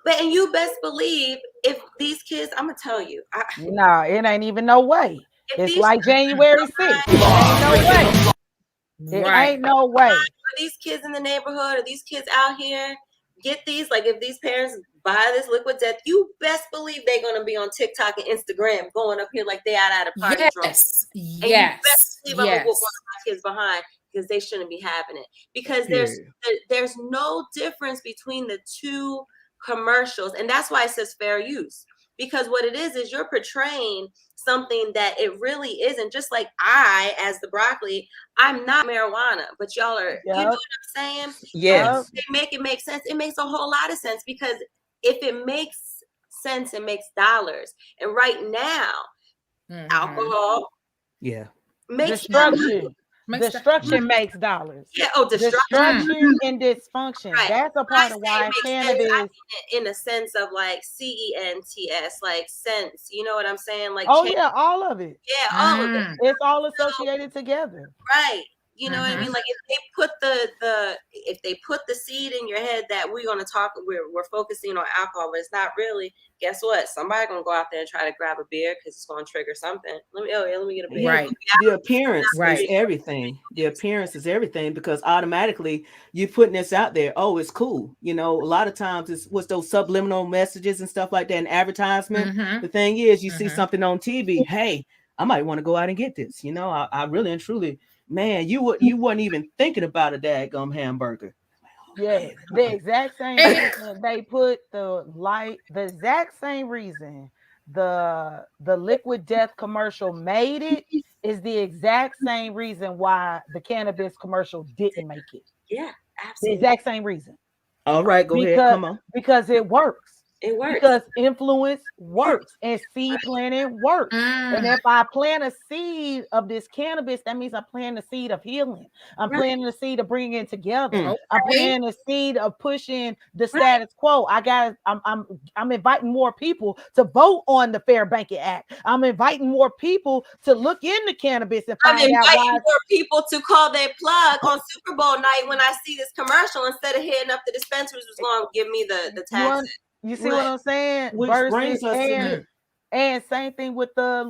But and you best believe if these kids, I'm gonna tell you. No, it ain't even no way. It's like January 6th. It ain't no way. These kids in the neighborhood or these kids out here get these, like if these parents buy this liquid death, you best believe they're going to be on TikTok and Instagram going up here like they out of party drunk. Yes. And you best believe I'm going to whoop one of my kids behind because they shouldn't be having it. Because there's no difference between the two commercials. And that's why it says fair use. Because what it is you're portraying something that it really isn't. Just like I, as the broccoli, I'm not marijuana, but y'all are, you know what I'm saying? Yes. They make it make sense. It makes a whole lot of sense because if it makes sense, it makes dollars. And right now, alcohol makes destruction. Destruction makes dollars. Yeah. Oh, destruction and dysfunction. Right. That's a part of why cannabis. In a sense of like CENTS, like sense. You know what I'm saying? Like all of it. Yeah, all of it. It's all associated together. Right. You know what I mean? Like if they put the seed in your head that we're focusing on alcohol, but it's not really. Guess what? Somebody gonna go out there and try to grab a beer because it's gonna trigger something. Let me get a beer. Right. The appearance is everything. The appearance is everything because automatically you're putting this out there. Oh, it's cool. You know, a lot of times it's what's those subliminal messages and stuff like that in advertisement. The thing is, you see something on TV. Hey, I might want to go out and get this. You know, I really and truly. Man, you weren't even thinking about a daggum hamburger. Yeah, the exact same reason they put the exact same reason the Liquid Death commercial made it is the exact same reason why the cannabis commercial didn't make it. Yeah, absolutely. The exact same reason. All right, go ahead. Come on. Because it works. It works. Because influence works and seed planting works. And if I plant a seed of this cannabis, that means I'm planting a seed of healing. I'm planting a seed of bringing it together. I'm planting a seed of pushing the status quo. I'm inviting more people to vote on the Fair Banking Act. I'm inviting more people to look into cannabis and find out why. More people to call their plug on Superbowl night when I see this commercial instead of hitting up the dispensaries was going to give me the taxes. You see what I'm saying? Which brings us and same thing with the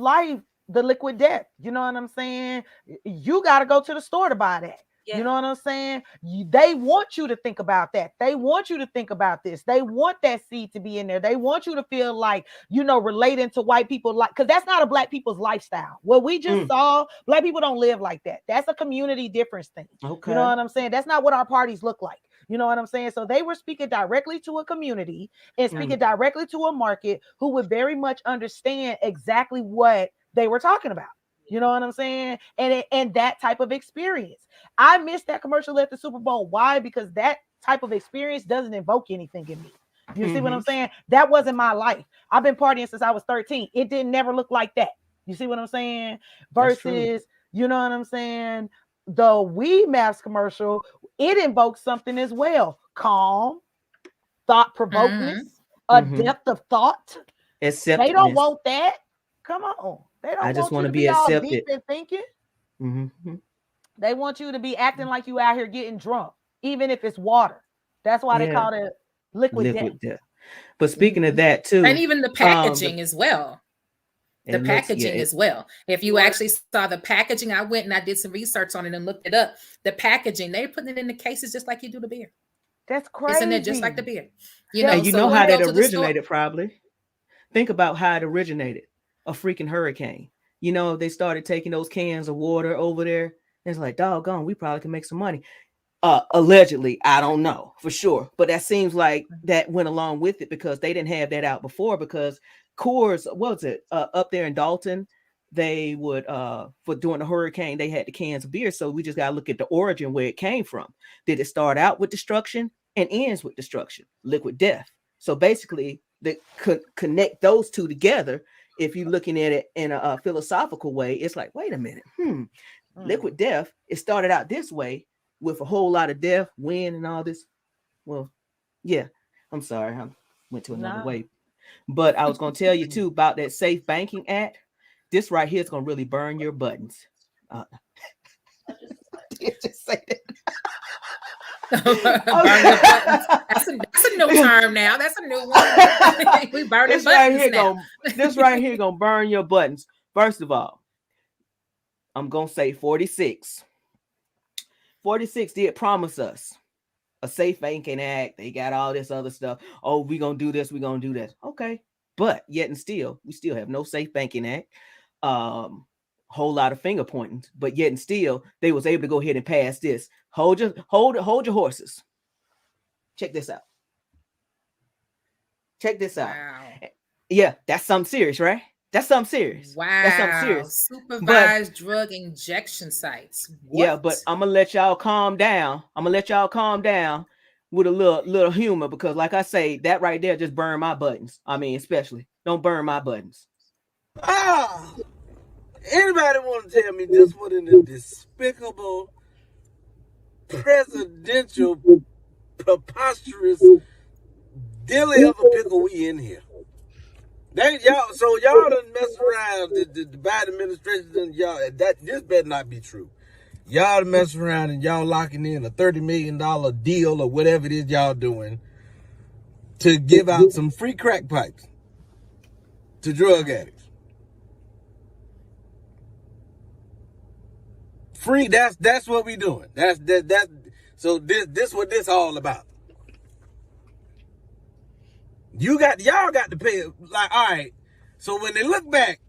Liquid Death. You know what I'm saying? You got to go to the store to buy that. Yeah. You know what I'm saying? They want you to think about that. They want you to think about this. They want that seed to be in there. They want you to feel like, you know, relating to white people, like, because that's not a black people's lifestyle. What we just saw, black people don't live like that. That's a community difference thing. Okay. You know what I'm saying? That's not what our parties look like. You know what I'm saying? So they were speaking directly to a community and speaking directly to a market who would very much understand exactly what they were talking about. You know what I'm saying? And that type of experience. I missed that commercial at the Super Bowl. Why? Because that type of experience doesn't invoke anything in me. You see what I'm saying? That wasn't my life. I've been partying since I was 13. It didn't never look like that. You see what I'm saying? Versus, you know what I'm saying? The Weedmaps commercial, it invokes something as well. Calm, thought-provokingness, a depth of thought. They don't want that. Come on. They don't just want to be accepted. All deep and thinking. They want you to be acting like you out here getting drunk, even if it's water. That's why they call it liquid death. But speaking of that too, and even the packaging as well. The packaging as well. If you actually saw the packaging, I went and I did some research on it and looked it up. The packaging, they're putting it in the cases just like you do the beer. That's crazy. It's in there just like the beer. You know how that originated probably. Think about how it originated. A freaking hurricane. You know, they started taking those cans of water over there. It's like, doggone, we probably can make some money. Allegedly, I don't know for sure. But that seems like that went along with it because they didn't have that out before because Coors, what was it? Up there in Dalton, they would for during the hurricane, they had the cans of beer. So we just gotta look at the origin where it came from. Did it start out with destruction and ends with destruction? Liquid death. So basically, they could connect those two together. If you're looking at it in a philosophical way, it's like, wait a minute, liquid death. It started out this way with a whole lot of death, wind, and all this. Well, yeah, I'm sorry, I went to another way. But I was going to tell you too about that Safe Banking Act. This right here is going to really burn your buttons. Just say that. That's a new term now. That's a new one. We burning buttons now. This right here gonna burn your buttons. First of all, I'm gonna say 46. 46 did promise us a Safe Banking Act. They got all this other stuff. Oh, we gonna do this. We gonna do that. Okay, but yet and still, we still have no Safe Banking Act. Whole lot of finger pointing, but yet and still, they was able to go ahead and pass this. Hold your horses. Check this out. Wow. Yeah, that's something serious, right? That's something serious. Wow. That's something serious. Supervised drug injection sites. What? Yeah, but I'm gonna let y'all calm down. With a little humor because, like I say, that right there just burned my buttons. I mean, especially don't burn my buttons. Anybody want to tell me just what in the despicable, presidential, preposterous, dilly of a pickle we in here? Y'all done mess around the Biden administration and y'all. This better not be true. Y'all mess around and y'all locking in a $30 million deal or whatever it is y'all doing to give out some free crack pipes to drug addicts. Free, that's what we doing. So this what this all about. Y'all got to pay, like, all right. So when they look back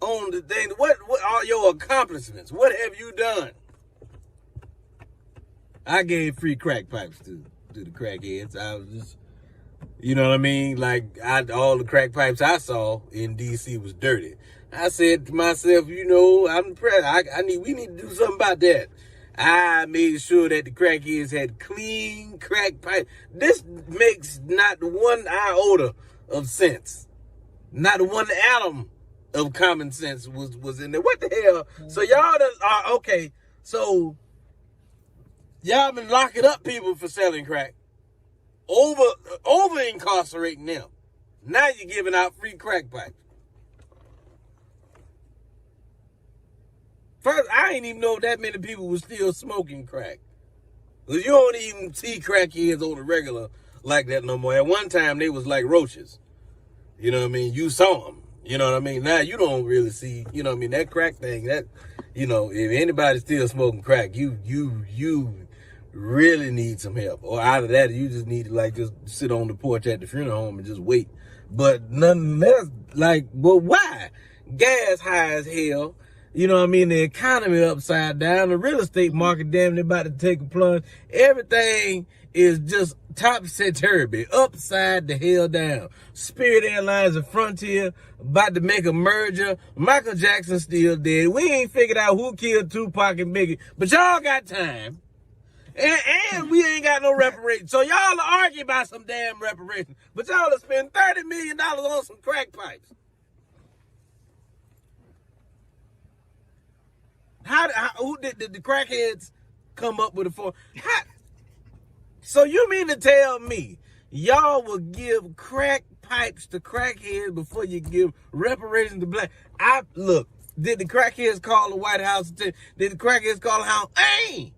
on the thing, what are your accomplishments? What have you done? I gave free crack pipes to the crackheads. I was just, you know what I mean? Like, all the crack pipes I saw in DC was dirty. I said to myself, you know, I'm impressed. We need to do something about that. I made sure that the crackheads had clean crack pipe. This makes not one iota of sense. Not one atom of common sense was in there. What the hell? So y'all are okay. So y'all been locking up people for selling crack. Over incarcerating them. Now you're giving out free crack pipes. First, I didn't even know that many people were still smoking crack. Because you don't even see crackheads on the regular like that no more. At one time, they was like roaches. You know what I mean? You saw them. You know what I mean? Now you don't really see, you know what I mean? That crack thing, that, you know, if anybody's still smoking crack, you really need some help. Or out of that, you just need to, like, just sit on the porch at the funeral home and just wait. But nonetheless, like, well, why? Gas high as hell. You know what I mean? The economy upside down. The real estate market damn near about to take a plunge. Everything is just topsy-turvy, upside the hell down. Spirit Airlines and Frontier about to make a merger. Michael Jackson still dead. We ain't figured out who killed Tupac and Biggie, but y'all got time. And we ain't got no reparations. So y'all are arguing about some damn reparations, but y'all will spend $30 million on some crack pipes. Who did the crackheads come up with it for? So you mean to tell me y'all will give crack pipes to crackheads before you give reparations to black? Look, did the crackheads call the White House? Did the crackheads call the house? Hey,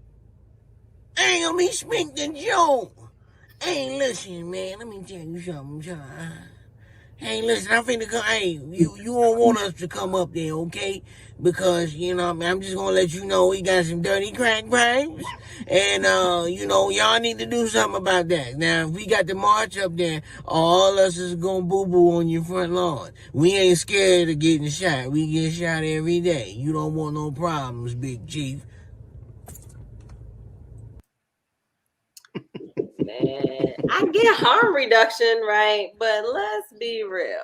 I'm Smith and Joe. Hey, listen, man, let me tell you something. Hey, listen, I'm finna come. Hey, you don't want us to come up there, okay? Because, you know, I'm just gonna let you know we got some dirty crack pipes. And, you know, y'all need to do something about that. Now, if we got the march up there, all us is gonna boo-boo on your front lawn. We ain't scared of getting shot. We get shot every day. You don't want no problems, Big Chief. Man, I get harm reduction, right? But let's be real.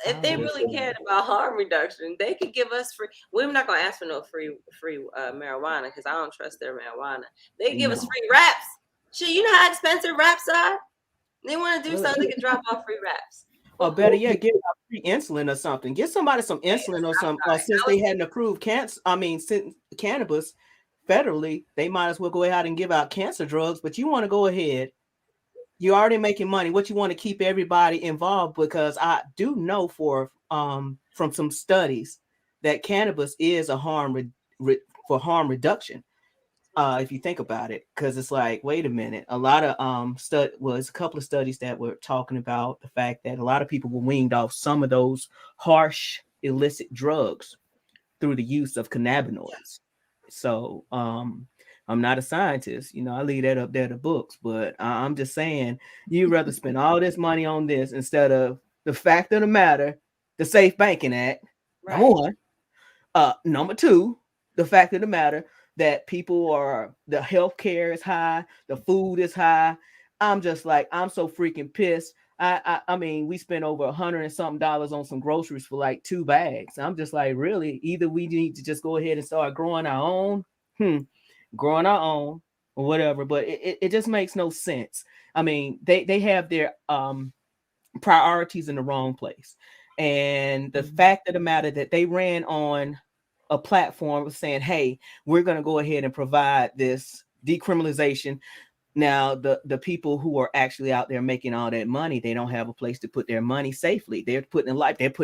If they really cared about harm reduction, they could give us free. We're not gonna ask for no free marijuana because I don't trust their marijuana. They give us free wraps. Shit, you know how expensive wraps are. They want to do something, they can drop off free wraps. Or better yet, give out free insulin or something. Get somebody some insulin or something. Since they hadn't approved cannabis federally, they might as well go ahead and give out cancer drugs. But you want to go ahead. You're already making money. What you want to keep everybody involved, because I do know from some studies that cannabis is a harm reduction. If you think about it, because it's like, wait a minute, a lot of a couple of studies that were talking about the fact that a lot of people were weaned off some of those harsh illicit drugs through the use of cannabinoids. So I'm not a scientist, you know, I leave that up there to books, but I'm just saying you'd rather spend all this money on this instead of the fact of the matter, the Safe Banking Act, right. Number one. Number two, the fact of the matter that the healthcare is high, the food is high. I'm just like, I'm so freaking pissed. I mean, we spent over $100 and something on some groceries for like 2 bags. I'm just like, really? Either we need to just go ahead and start growing our own, or whatever. But it just makes no sense. I mean, they have their priorities in the wrong place. And the fact of the matter that they ran on a platform saying, hey, we're going to go ahead and provide this decriminalization. Now, the people who are actually out there making all that money, they don't have a place to put their money safely. They're putting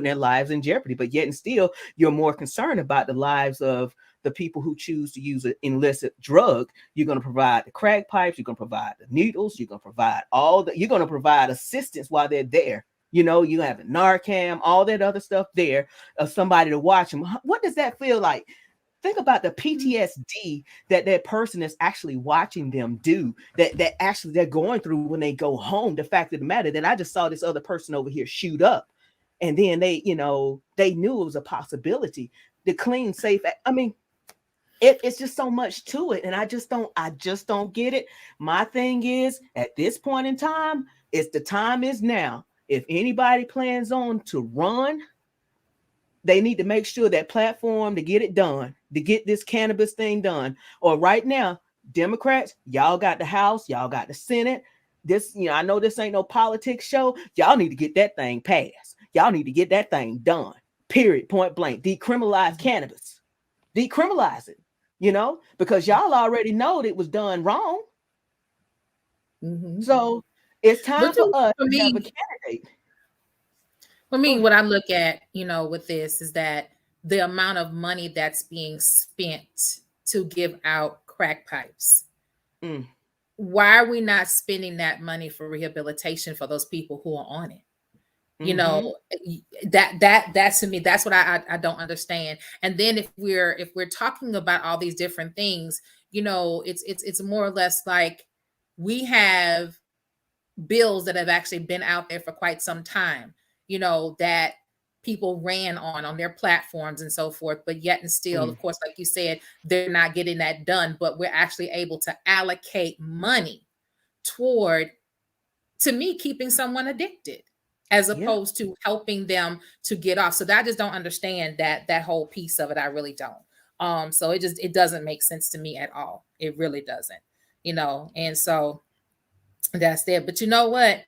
their lives in jeopardy, but yet and still, you're more concerned about the lives of the people who choose to use an illicit drug. You're going to provide the crack pipes, you're going to provide the needles, you're going to provide you're going to provide assistance while they're there. You know, you have the Narcan, all that other stuff there of somebody to watch them. What does that feel like? Think about the PTSD that person is actually watching them do, that actually they're going through when they go home. The fact of the matter that I just saw this other person over here shoot up, and then they knew it was a possibility. The clean, safe. I mean, it's just so much to it, and I just don't get it. My thing is, at this point in time, the time is now. If anybody plans on to run, they need to make sure that platform to get it done, to get this cannabis thing done. Or right now, Democrats, y'all got the House, y'all got the Senate. This, I know this ain't no politics show. Y'all need to get that thing passed. Y'all need to get that thing done. Period. Point blank. Decriminalize cannabis. Decriminalize it. Because y'all already know that it was done wrong. So it's time for us to have a candidate. For me, what I look at, with this is that the amount of money that's being spent to give out crack pipes. Why are we not spending that money for rehabilitation for those people who are on it? That to me, that's what I don't understand. And then if we're talking about all these different things, it's more or less like we have bills that have actually been out there for quite some time, that people ran on their platforms and so forth, but yet and still, of course, like you said, they're not getting that done, but we're actually able to allocate money toward, to me, keeping someone addicted as opposed to helping them to get off. So I just don't understand that whole piece of it. I really don't. So it doesn't make sense to me at all. It really doesn't, and so that's there. But you know what,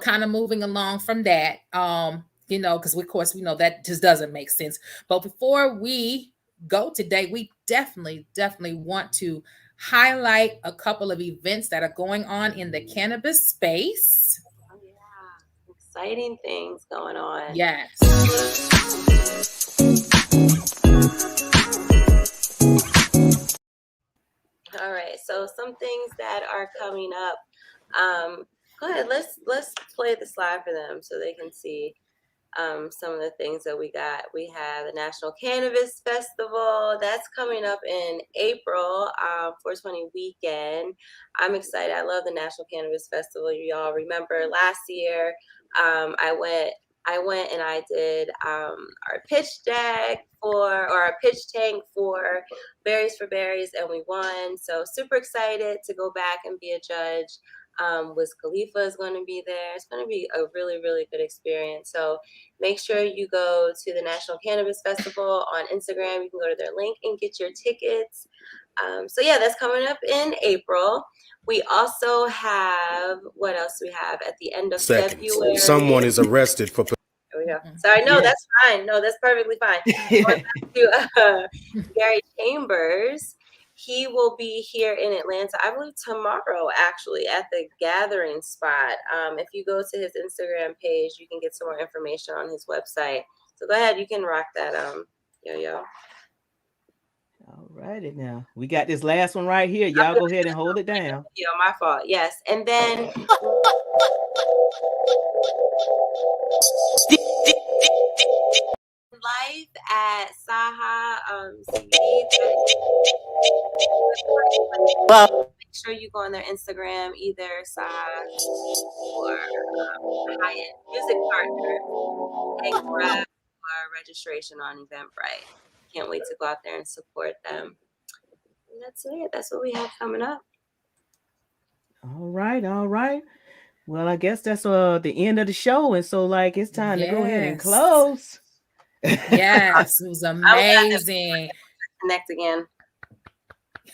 kind of moving along from that, because of course we know that just doesn't make sense. But before we go today, we definitely want to highlight a couple of events that are going on in the cannabis space. Oh yeah, exciting things going on. Yes. All right, so some things that are coming up. Go ahead, let's play the slide for them so they can see some of the things that we got. We have the National Cannabis Festival that's coming up in April, 420 weekend. I'm excited. I love the National Cannabis Festival. Y'all remember last year, I went and I did our pitch deck our pitch tank for Berries for Berries, and we won. So super excited to go back and be a judge. Wiz Khalifa is going to be there. It's going to be a really, really good experience. So make sure you go to the National Cannabis Festival on Instagram. You can go to their link and get your tickets. So yeah, that's coming up in April. We also have, what else do we have at the end of February? Someone is arrested for... There we go. Sorry, no, that's fine. No, that's perfectly fine. Going back to Gary Chambers. He will be here in Atlanta, I believe tomorrow, actually, at the Gathering Spot. If you go to his Instagram page, you can get some more information on his website. So go ahead, you can rock that, Yo-Yo. All righty now. We got this last one right here. Y'all go ahead and hold it down. Yeah, my fault. Yes. And then... live at Saha CBD. Make sure you go on their Instagram, either Saha or Hyatt Music Partner, and grab our registration on Eventbrite. Can't wait to go out there and support them. And that's it. That's what we have coming up. All right. Well, I guess that's the end of the show, and so it's time to go ahead and close. Yes, it was amazing. Connect again.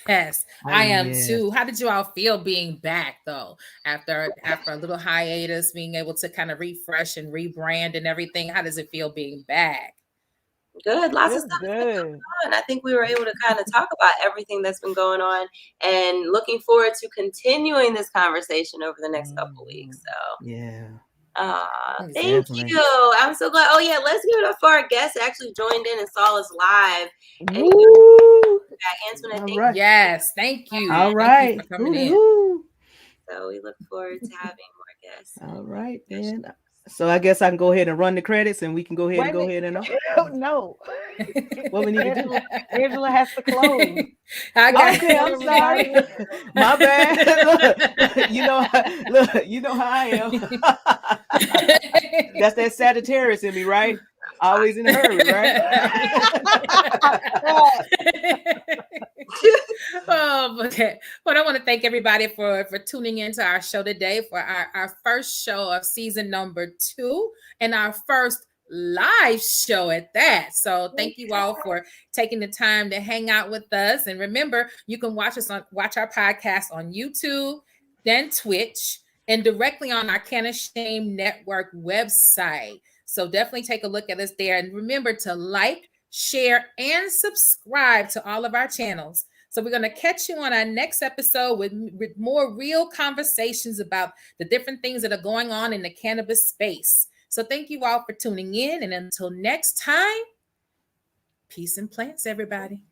Yes, I am too. How did you all feel being back though? After a little hiatus, being able to kind of refresh and rebrand and everything. How does it feel being back? Good. Lots of stuff going on. I think we were able to kind of talk about everything that's been going on, and looking forward to continuing this conversation over the next couple weeks. So yeah. Thank you. I'm so glad. Oh yeah, let's give it up for our guest that actually joined in and saw us live. And back. Antoinette, All thank right. Yes, thank you. All Thank right. you for coming in. Hoo-dee-hoo. So we look forward to having more guests. All right, then. So I guess I can go ahead and run the credits, and we can go ahead and No. What we need to do? Angela has to close. Okay, I'm sorry. My bad. Look, you know how I am. That's that Sagittarius in me, right? Always in a hurry, right? Okay. But I want to thank everybody for tuning into our show today for our first show of season number 2 and our first live show at that. So thank you all for taking the time to hang out with us. And remember, you can watch our podcast on YouTube, then Twitch, and directly on our CannaShame Network website. So definitely take a look at us there. And remember to like, share, and subscribe to all of our channels. So we're going to catch you on our next episode with more real conversations about the different things that are going on in the cannabis space. So thank you all for tuning in. And until next time, peace and plants, everybody.